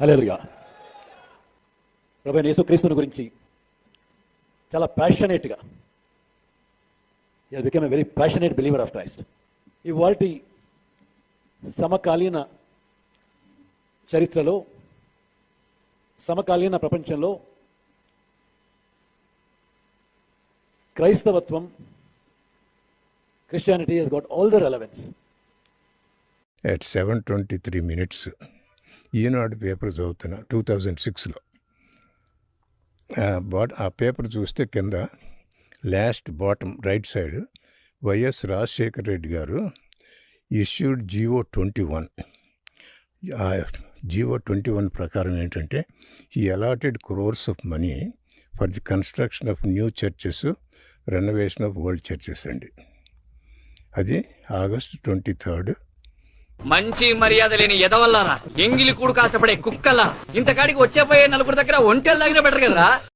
హల్లెలూయా. ప్రభువైన యేసుక్రీస్తుని గురించి చాలా ప్యాషనేట్గా he became a very passionate believer of Christ. ఇవాల్టి సమకాలీన చరిత్రలో, సమకాలీన ప్రపంచంలో క్రైస్తవత్వం, Christianity has got all the relevance. At 7:23 minutes Eenadu paper చదువుతున్నా 2006లో. ఆ పేపర్ చూస్తే కింద last bottom right side YS Rajasekhara Reddy గారు ఇష్యూడ్ GO21. ఆ GO21 ప్రకారం ఏంటంటే ఈ allotted crores of money for the construction of new churches, renovation of old churches అండి. అది August 23rd. మంచి మర్యాద లేని ఎదవల్లారా, ఎంగిలి కూడు కాసపడే కుక్కల్లా, ఇంతకాడికి వచ్చే పోయే నలుగురు దగ్గర ఒంటెలు తాగిన బెటర్ కదరా.